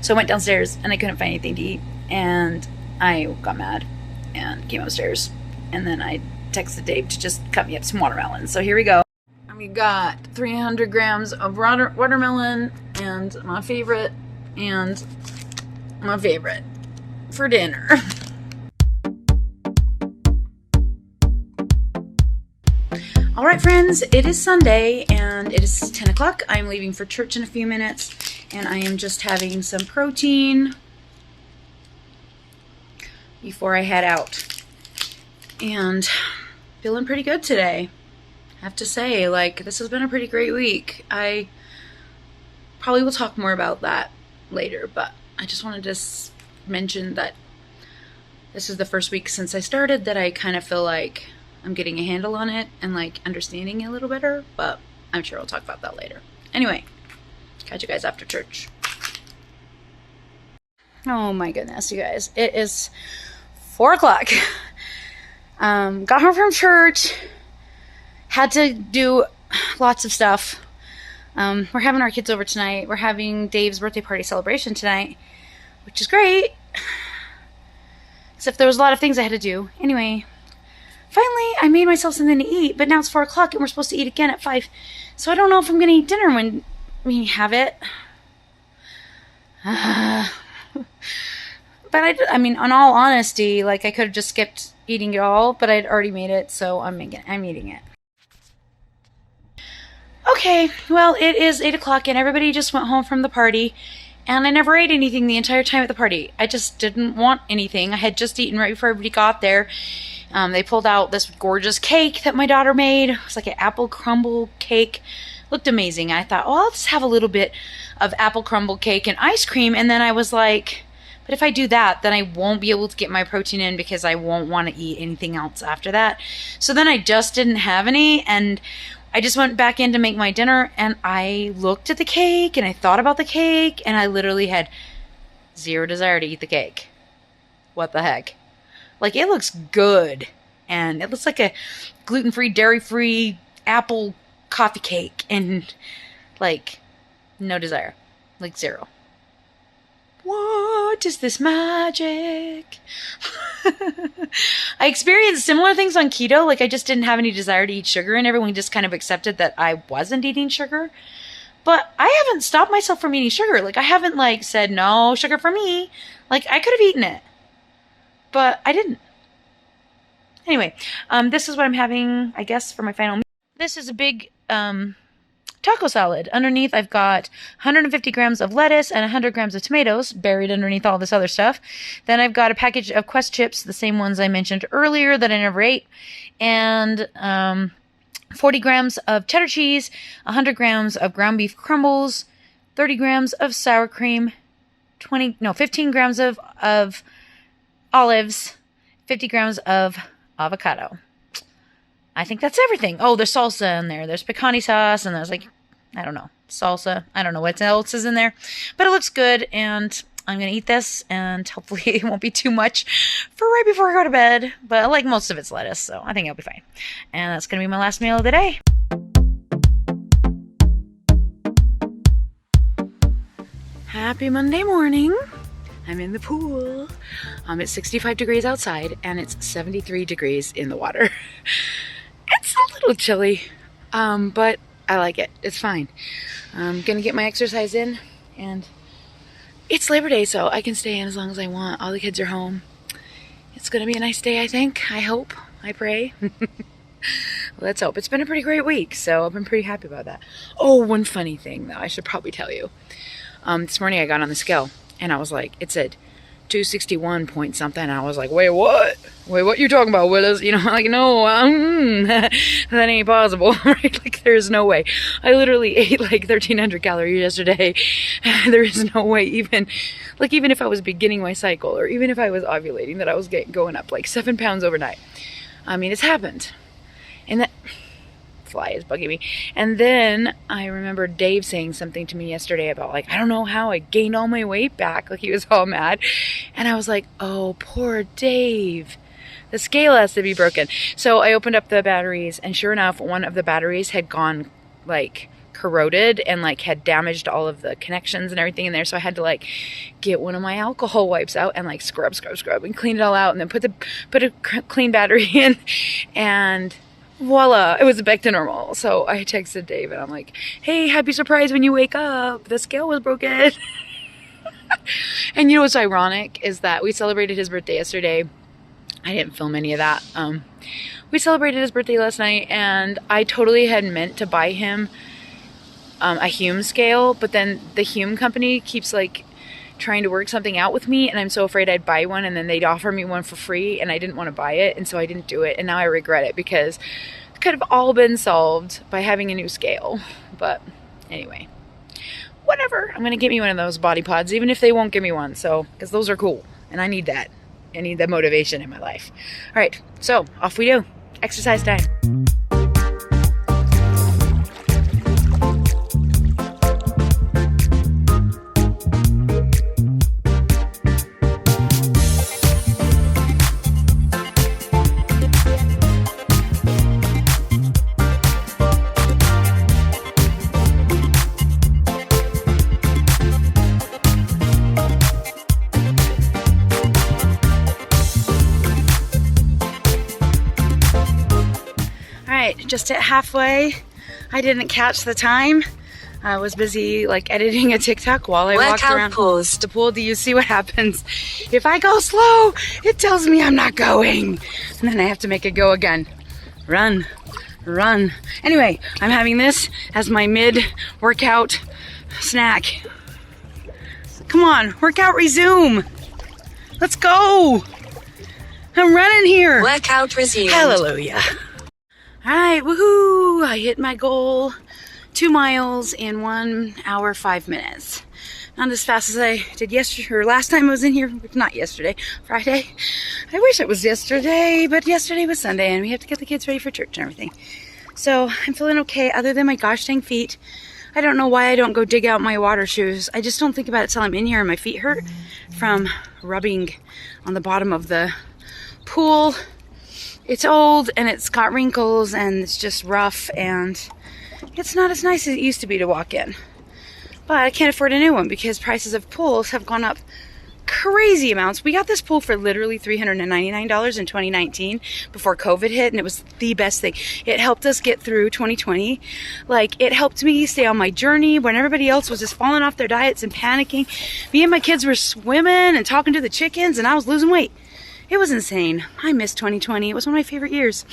went downstairs and I couldn't find anything to eat, and I got mad and came upstairs, and then I texted Dave to just cut me up some watermelon. So here we go. We got 300 grams of watermelon, and my favorite for dinner. Alright friends, it is Sunday and it is 10 o'clock. I'm leaving for church in a few minutes, and I am just having some protein before I head out, and feeling pretty good today. I have to say, like, this has been a pretty great week. I probably will talk more about that later, but I just wanted to mention that this is the first week since I started that I kind of feel like I'm getting a handle on it and like understanding it a little better, but I'm sure I'll talk about that later. Anyway, catch you guys after church. Oh my goodness, you guys. It is 4 o'clock. Got home from church. Had to do lots of stuff. We're having our kids over tonight. We're having Dave's birthday party celebration tonight, which is great. Except there was a lot of things I had to do. Anyway, finally I made myself something to eat, but now it's 4 o'clock and we're supposed to eat again at 5. So I don't know if I'm going to eat dinner when we have it. But I mean, in all honesty, like I could have just skipped eating it all, but I'd already made it, so I'm eating it. Okay, well, it is 8 o'clock and everybody just went home from the party, and I never ate anything the entire time at the party. I just didn't want anything. I had just eaten right before everybody got there. They pulled out this gorgeous cake that my daughter made. It was like an apple crumble cake. Looked amazing. I thought, oh, I'll just have a little bit of apple crumble cake and ice cream, and then I was like, but if I do that, then I won't be able to get my protein in because I won't want to eat anything else after that. So then I just didn't have any, and I just went back in to make my dinner, and I looked at the cake, and I thought about the cake, and I literally had zero desire to eat the cake. What the heck? Like, it looks good, and it looks like a gluten-free, dairy-free apple coffee cake, and, like, no desire. Like, zero. What is this magic? I experienced similar things on keto. Like, I just didn't have any desire to eat sugar, and everyone just kind of accepted that I wasn't eating sugar. But I haven't stopped myself from eating sugar. Like, I haven't, like, said, no sugar for me. Like, I could have eaten it. But I didn't. Anyway, this is what I'm having, I guess, for my final meal. This is a big, taco salad. Underneath, I've got 150 grams of lettuce and 100 grams of tomatoes buried underneath all this other stuff. Then I've got a package of Quest chips, the same ones I mentioned earlier that I never ate, and 40 grams of cheddar cheese, 100 grams of ground beef crumbles, 30 grams of sour cream, 15 grams of olives, 50 grams of avocado. I think that's everything. Oh, there's salsa in there. There's pecani sauce, and there's like, I don't know, salsa. I don't know what else is in there, but it looks good, and I'm going to eat this, and hopefully it won't be too much for right before I go to bed, but I like most of it's lettuce, so I think I'll be fine. And that's going to be my last meal of the day. Happy Monday morning. I'm in the pool. It's 65 degrees outside, and it's 73 degrees in the water. It's a little chilly, but I like it. It's fine. I'm gonna get my exercise in, and it's Labor Day, so I can stay in as long as I want. All the kids are home. It's gonna be a nice day, I think. I hope. I pray. Let's hope. It's been a pretty great week, so I've been pretty happy about that. Oh, one funny thing, though, I should probably tell you. This morning I got on the scale, and I was like, it said 261 point something, and I was like, wait, what? Wait, what you talking about, Willis? You know, like, no, that ain't possible, right? Like, there's no way. I literally ate like 1,300 calories yesterday. There is no way, even if I was beginning my cycle, or even if I was ovulating, that I was going up like 7 pounds overnight. I mean, it's happened. And that fly is bugging me. And then I remember Dave saying something to me yesterday about, like, I don't know how I gained all my weight back. Like, he was all mad. And I was like, oh, poor Dave. The scale has to be broken. So I opened up the batteries, and sure enough, one of the batteries had gone, like, corroded and, like, had damaged all of the connections and everything in there. So I had to, like, get one of my alcohol wipes out and, like, scrub and clean it all out, and then put a clean battery in, and voila, it was back to normal. So I texted Dave, and I'm like, hey, happy surprise when you wake up. The scale was broken. And you know what's ironic is that we celebrated his birthday yesterday. I didn't film any of that. We celebrated his birthday last night, and I totally had meant to buy him a Hume scale, but then the Hume company keeps, like, trying to work something out with me, and I'm so afraid I'd buy one and then they'd offer me one for free, and I didn't want to buy it, and so I didn't do it, and now I regret it because it could have all been solved by having a new scale. But anyway, whatever. I'm gonna get me one of those body pods, even if they won't give me one. So, because those are cool, and I need that. I need that motivation in my life. All right, so off we go. Exercise time. Just at halfway. I didn't catch the time. I was busy like editing a TikTok while I walked around the pool. Do you see what happens? If I go slow, it tells me I'm not going. And then I have to make it go again. Run, run. Anyway, I'm having this as my mid-workout snack. Come on, workout resume. Let's go. I'm running here. Workout resumed. Hallelujah. All right, woohoo! I hit my goal, 2 miles in 1 hour, 5 minutes. Not as fast as I did yesterday, or last time I was in here, not yesterday, Friday. I wish it was yesterday, but yesterday was Sunday and we have to get the kids ready for church and everything. So I'm feeling okay, other than my gosh dang feet. I don't know why I don't go dig out my water shoes. I just don't think about it till I'm in here and my feet hurt from rubbing on the bottom of the pool. It's old and it's got wrinkles and it's just rough and it's not as nice as it used to be to walk in. But I can't afford a new one because prices of pools have gone up crazy amounts. We got this pool for literally $399 in 2019 before COVID hit, and it was the best thing. It helped us get through 2020. Like, it helped me stay on my journey when everybody else was just falling off their diets and panicking. Me and my kids were swimming and talking to the chickens and I was losing weight. It was insane. I miss 2020. It was one of my favorite years.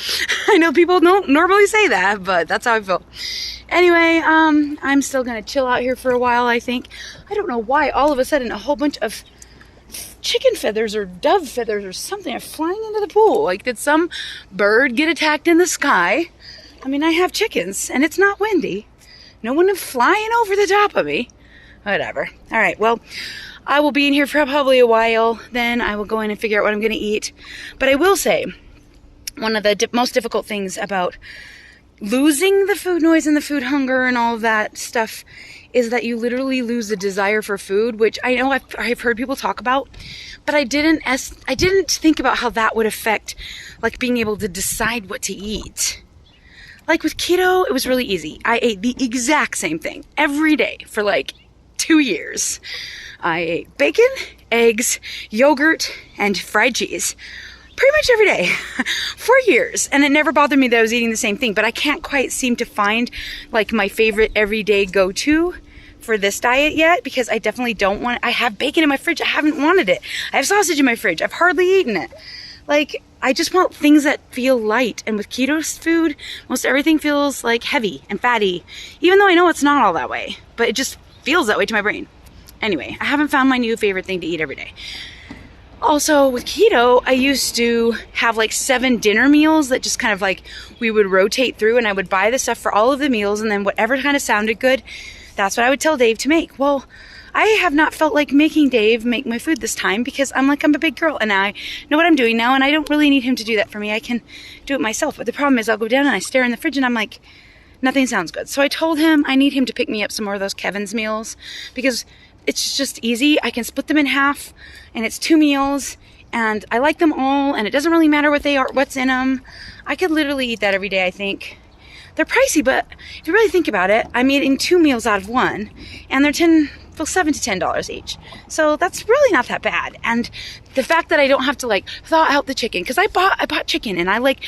I know people don't normally say that, but that's how I felt. Anyway, I'm still gonna chill out here for a while, I think. I don't know why all of a sudden a whole bunch of chicken feathers or dove feathers or something are flying into the pool. Like, did some bird get attacked in the sky? I mean, I have chickens and it's not windy. No one is flying over the top of me. Whatever. All right, well, I will be in here for probably a while. Then I will go in and figure out what I'm going to eat. But I will say, one of the most difficult things about losing the food noise and the food hunger and all of that stuff is that you literally lose the desire for food, which I know I've heard people talk about, but I didn't think about how that would affect like being able to decide what to eat. Like with keto, it was really easy. I ate the exact same thing every day for like 2 years. I ate bacon, eggs, yogurt, and fried cheese pretty much every day for years. And it never bothered me that I was eating the same thing, but I can't quite seem to find like my favorite everyday go-to for this diet yet, because I definitely don't want it. I have bacon in my fridge. I haven't wanted it. I have sausage in my fridge. I've hardly eaten it. Like, I just want things that feel light. And with keto food, most everything feels like heavy and fatty, even though I know it's not all that way, but it just feels that way to my brain. Anyway, I haven't found my new favorite thing to eat every day. Also, with keto, I used to have like 7 dinner meals that just kind of like we would rotate through, and I would buy the stuff for all of the meals, and then whatever kind of sounded good, that's what I would tell Dave to make. Well, I have not felt like making Dave make my food this time because I'm a big girl and I know what I'm doing now, and I don't really need him to do that for me. I can do it myself. But the problem is I'll go down and I stare in the fridge and I'm like, nothing sounds good. So I told him I need him to pick me up some more of those Kevin's meals because it's just easy. I can split them in half and it's 2 meals and I like them all and it doesn't really matter what they are, what's in them. I could literally eat that every day, I think. They're pricey, but if you really think about it, I'm eating 2 meals out of 1 and they're $7 to $10 each. So that's really not that bad. And the fact that I don't have to like thaw out the chicken, because I bought chicken and I like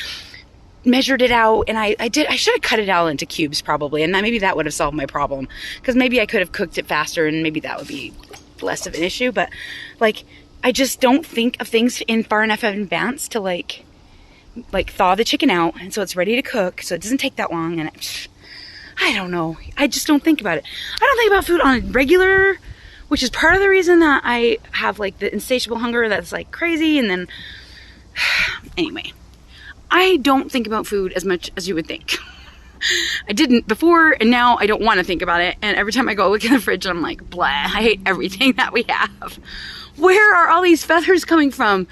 measured it out, and I should have cut it out into cubes probably, and maybe that would have solved my problem, because maybe I could have cooked it faster and maybe that would be less of an issue. But like, I just don't think of things in far enough in advance to like thaw the chicken out and so it's ready to cook, so it doesn't take that long. And I don't know, I just don't think about it. I don't think about food on a regular, which is part of the reason that I have like the insatiable hunger that's like crazy. And then anyway, I don't think about food as much as you would think. I didn't before, and now I don't want to think about it. And every time I go look in the fridge, I'm like, blah, I hate everything that we have. Where are all these feathers coming from?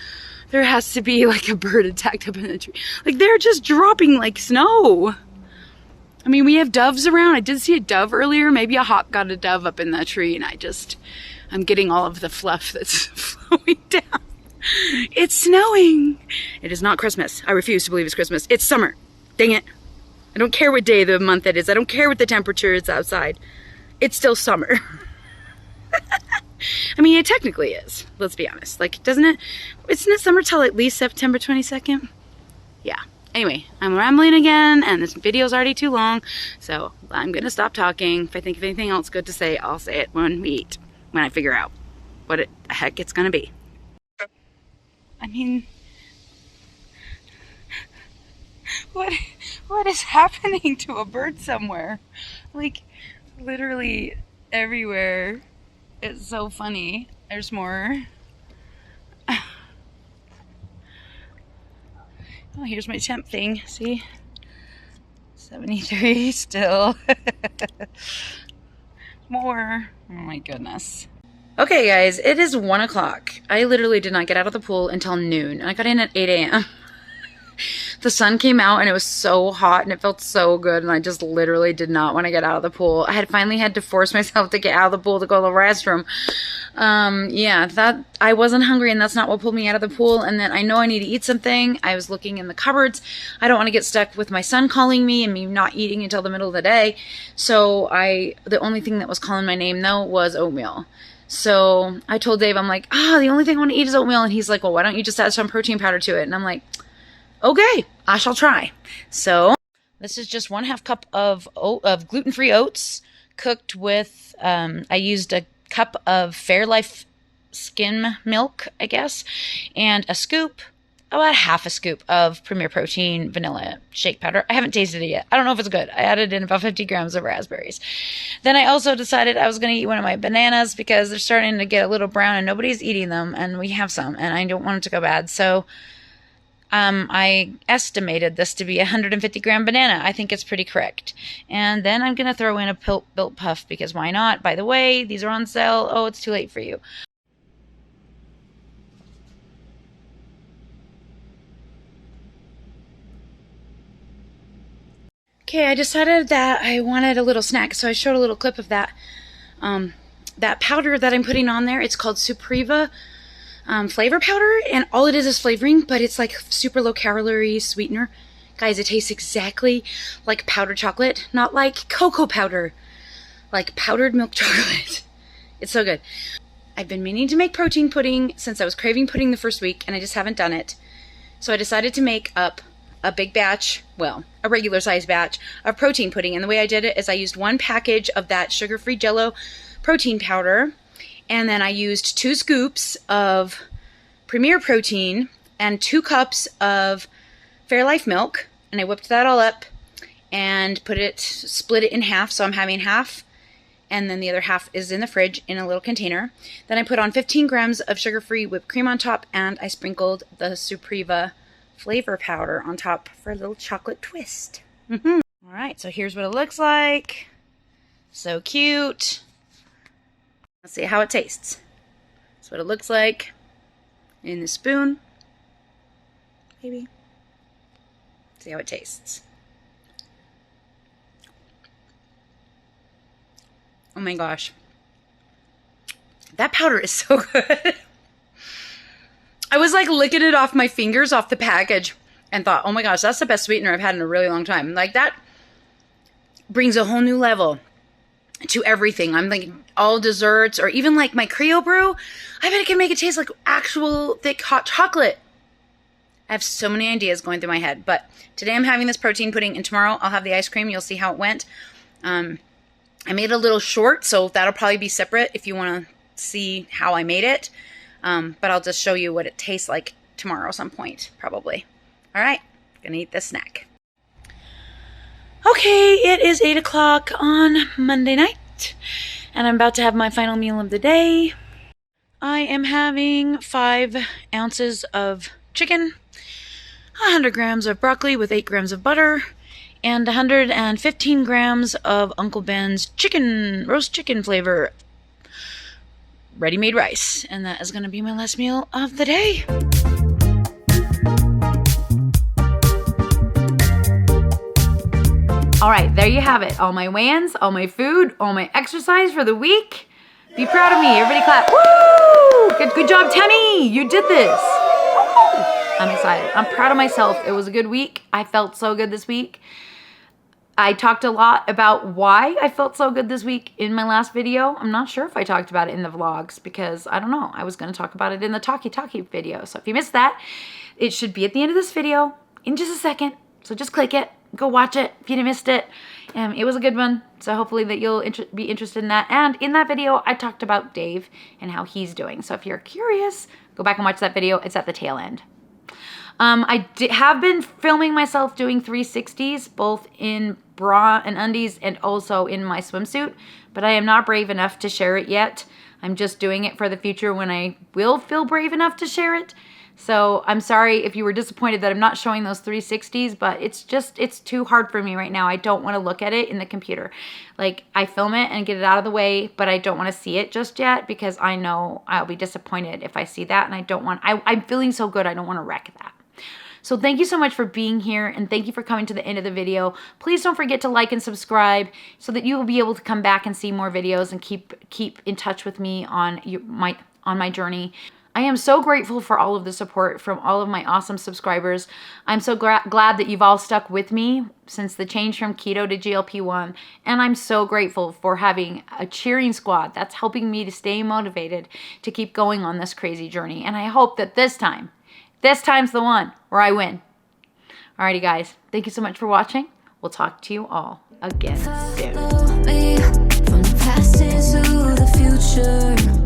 There has to be like a bird attacked up in the tree. Like they're just dropping like snow. I mean, we have doves around. I did see a dove earlier. Maybe a hawk got a dove up in that tree, and I'm getting all of the fluff that's flowing down. It's snowing. It is not Christmas. I refuse to believe it's Christmas. It's summer. Dang it. I don't care what day of the month it is. I don't care what the temperature is outside. It's still summer. I mean, it technically is. Let's be honest. Like, isn't it summer till at least September 22nd? Yeah. Anyway, I'm rambling again, and this video's already too long, so I'm gonna stop talking. If I think of anything else good to say, I'll say it when we eat, when I figure out what the heck it's gonna be. I mean, what is happening to a bird somewhere? Like, literally everywhere. It's so funny. There's more. Oh, here's my temp thing. See? 73 still. More. Oh my goodness. Okay, guys, it is 1 o'clock. I literally did not get out of the pool until noon. I got in at 8 a.m. The sun came out and it was so hot and it felt so good, and I just literally did not want to get out of the pool. I had finally had to force myself to get out of the pool to go to the restroom. Yeah, that I wasn't hungry, and that's not what pulled me out of the pool. And then I know I need to eat something. I was looking in the cupboards. I don't want to get stuck with my son calling me and me not eating until the middle of the day. So the only thing that was calling my name though was oatmeal. So I told Dave, I'm like, the only thing I want to eat is oatmeal. And he's like, well, why don't you just add some protein powder to it? And I'm like, okay, I shall try. So this is just 1/2 cup of gluten-free oats cooked with, I used a cup of Fairlife skim milk, I guess, and about 1/2 scoop of Premier Protein vanilla shake powder. I haven't tasted it yet. I don't know if it's good. I added in about 50 grams of raspberries. Then I also decided I was going to eat one of my bananas because they're starting to get a little brown and nobody's eating them, and we have some, and I don't want them to go bad. So I estimated this to be a 150-gram banana. I think it's pretty correct. And then I'm going to throw in a built puff because why not? By the way, these are on sale. Oh, it's too late for you. Okay, I decided that I wanted a little snack, so I showed a little clip of that powder that I'm putting on there. It's called Supreva flavor powder, and all it is flavoring, but it's like super low calorie sweetener. Guys, it tastes exactly like powdered chocolate, not like cocoa powder, like powdered milk chocolate. It's so good. I've been meaning to make protein pudding since I was craving pudding the first week, and I just haven't done it. So I decided to make up a big batch, well, a regular size batch of protein pudding. And the way I did it is I used 1 package of that sugar-free Jell-O protein powder, and then I used 2 scoops of Premier Protein and 2 cups of Fairlife milk, and I whipped that all up and split it in half, so I'm having half, and then the other half is in the fridge in a little container. Then I put on 15 grams of sugar-free whipped cream on top, and I sprinkled the Supreva flavor powder on top for a little chocolate twist. All right, so here's what it looks like. So cute. Let's see how it tastes. That's what it looks like in the spoon. Maybe. See how it tastes. Oh my gosh. That powder is so good. I was like licking it off my fingers off the package and thought, oh my gosh, that's the best sweetener I've had in a really long time. Like, that brings a whole new level to everything. I'm thinking all desserts, or even like my Creo brew. I bet it can make it taste like actual thick hot chocolate. I have so many ideas going through my head, but today I'm having this protein pudding, and tomorrow I'll have the ice cream. You'll see how it went. I made it a little short, so that'll probably be separate if you want to see how I made it. But I'll just show you what it tastes like tomorrow some point, probably. All right, gonna eat this snack. Okay, it is 8 o'clock on Monday night, and I'm about to have my final meal of the day. I am having 5 ounces of chicken 100 grams of broccoli with 8 grams of butter, and 115 grams of Uncle Ben's roast chicken flavor ready-made rice. And that is going to be my last meal of the day. All right, there you have it. All my weigh-ins, all my food, all my exercise for the week. Be proud of me. Everybody clap. Woo! Good job, Tammi. You did this. I'm excited. I'm proud of myself. It was a good week. I felt so good this week. I talked a lot about why I felt so good this week in my last video. I'm not sure if I talked about it in the vlogs because I don't know. I was going to talk about it in the talkie video. So if you missed that, it should be at the end of this video in just a second. So just click it. Go watch it if you missed it. It was a good one. So hopefully that you'll be interested in that. And in that video, I talked about Dave and how he's doing. So if you're curious, go back and watch that video. It's at the tail end. I have been filming myself doing 360s, both in bra and undies and also in my swimsuit, but I am not brave enough to share it yet. I'm just doing it for the future when I will feel brave enough to share it. So I'm sorry if you were disappointed that I'm not showing those 360s, but it's too hard for me right now. I don't want to look at it in the computer. Like, I film it and get it out of the way, but I don't want to see it just yet because I know I'll be disappointed if I see that, and I'm feeling so good, I don't want to wreck that. So thank you so much for being here, and thank you for coming to the end of the video. Please don't forget to like and subscribe so that you will be able to come back and see more videos and keep in touch with me on my journey. I am so grateful for all of the support from all of my awesome subscribers. I'm so glad that you've all stuck with me since the change from keto to GLP-1. And I'm so grateful for having a cheering squad that's helping me to stay motivated to keep going on this crazy journey. And I hope that this time's the one where I win. Alrighty guys, thank you so much for watching. We'll talk to you all again soon. Follow me from the past into the future.